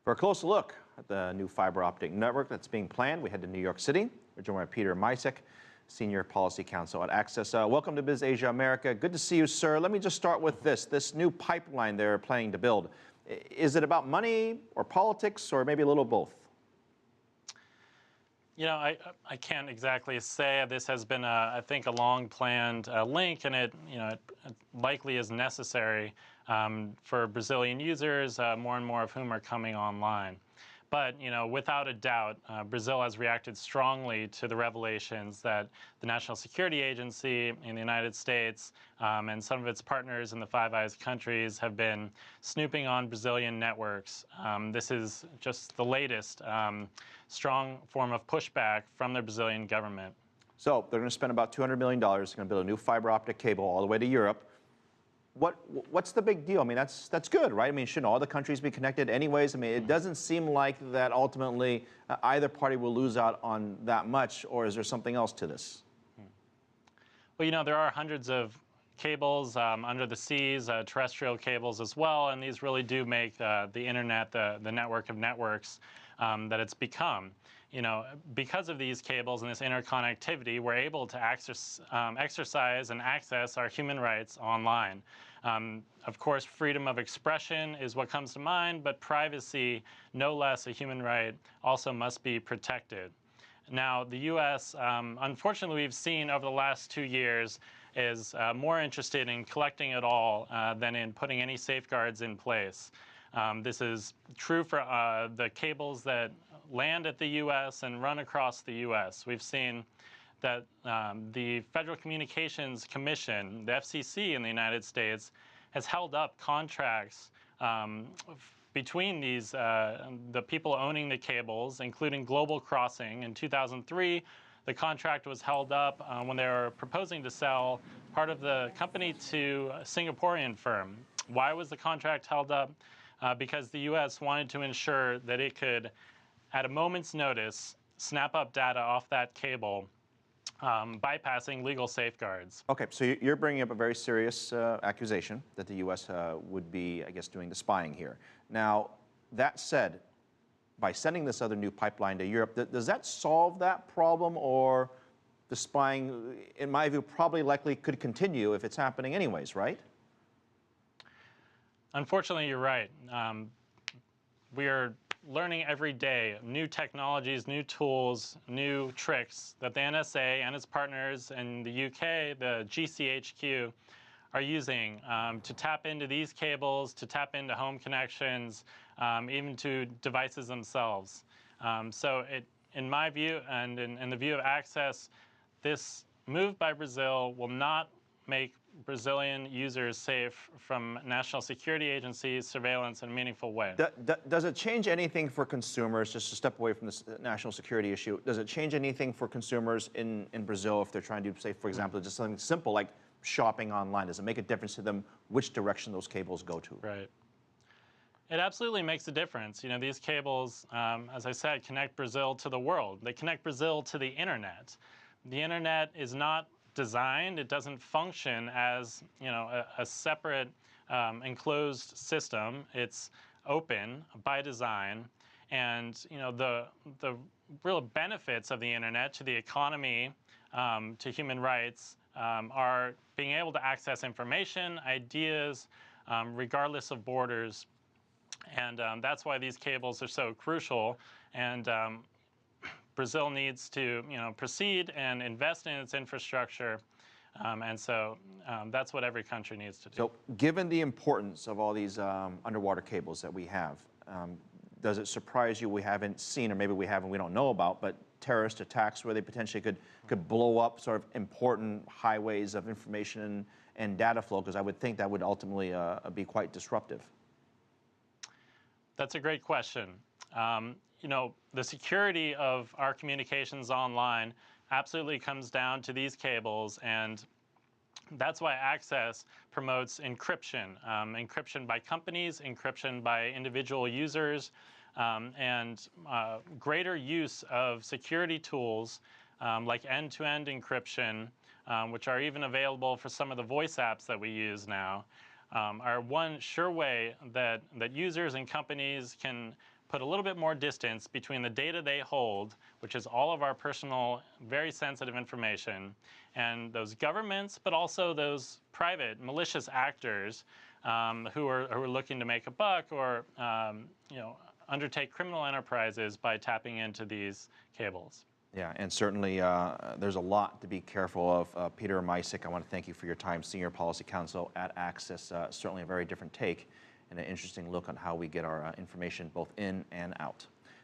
For a closer look at the new fiber optic network that's being planned, we head to New York City. We're joined by Peter Micek, Senior Policy Counsel at Access. Welcome to Biz Asia America. Good to see you, sir. Let me just start with this new pipeline they're planning to build. Is it about money or politics or maybe a little both? You know, I can't exactly say. This has been, I think, a long-planned link, and it likely is necessary for Brazilian users, more and more of whom are coming online. But, without a doubt, Brazil has reacted strongly to the revelations that the National Security Agency in the United States and some of its partners in the Five Eyes countries have been snooping on Brazilian networks. This is just the latest strong form of pushback from the Brazilian government. So they're going to spend about $200 million. They're going to build a new fiber optic cable all the way to Europe. What's the big deal? I mean, that's good, right? I mean, shouldn't all the countries be connected anyways? I mean, it doesn't seem like that ultimately either party will lose out on that much, or is there something else to this? Well, there are hundreds of cables under the seas, terrestrial cables as well, and these really do make the internet the network of networks that it's become. Because of these cables and this interconnectivity, we're able to exercise and access our human rights online. Of course, freedom of expression is what comes to mind, but privacy, no less a human right, also must be protected. Now, the U.S., unfortunately, we've seen over the last 2 years, is more interested in collecting it all than in putting any safeguards in place. This is true for the cables that land at the U.S. and run across the U.S. We've seen that the Federal Communications Commission, the FCC in the United States, has held up contracts between these the people owning the cables, including Global Crossing. In 2003, the contract was held up when they were proposing to sell part of the company to a Singaporean firm. Why was the contract held up? Because the U.S. wanted to ensure that it could, at a moment's notice, snap up data off that cable, bypassing legal safeguards. Okay, so you're bringing up a very serious accusation that the U.S. Would be, I guess, doing the spying here. Now, that said, by sending this other new pipeline to Europe, does that solve that problem, or the spying, in my view, probably likely could continue if it's happening anyways, right? Unfortunately, you're right. We are learning every day new technologies, new tools, new tricks that the NSA and its partners in the UK, the GCHQ, are using to tap into these cables, to tap into home connections, even to devices themselves. So in my view, and in the view of Access, this move by Brazil will not make Brazilian users safe from national security agencies' surveillance in a meaningful way. Does it change anything for consumers, just to step away from this national security issue, does it change anything for consumers in Brazil if they're trying to, say, for example, just something simple like shopping online? Does it make a difference to them which direction those cables go to? Right. It absolutely makes a difference. These cables, as I said, connect Brazil to the world. They connect Brazil to the internet. The internet is not designed, it doesn't function as a separate enclosed system. It's open by design, and the real benefits of the internet to the economy, to human rights, are being able to access information, ideas, regardless of borders, and that's why these cables are so crucial. And Brazil needs to, proceed and invest in its infrastructure, and so that's what every country needs to do. So, given the importance of all these underwater cables that we have, does it surprise you we haven't seen, or maybe we have and we don't know about, but terrorist attacks where they potentially could blow up sort of important highways of information and data flow? Because I would think that would ultimately be quite disruptive. That's a great question. The security of our communications online absolutely comes down to these cables, and that's why Access promotes encryption. Encryption by companies, encryption by individual users, and greater use of security tools like end-to-end encryption, which are even available for some of the voice apps that we use now, are one sure way that users and companies can put a little bit more distance between the data they hold, which is all of our personal, very sensitive information, and those governments, but also those private malicious actors who are looking to make a buck or undertake criminal enterprises by tapping into these cables. Yeah, and certainly there's a lot to be careful of. Peter Micek, I want to thank you for your time, Senior Policy Counsel at Access. Certainly a very different take and an interesting look on how we get our information both in and out.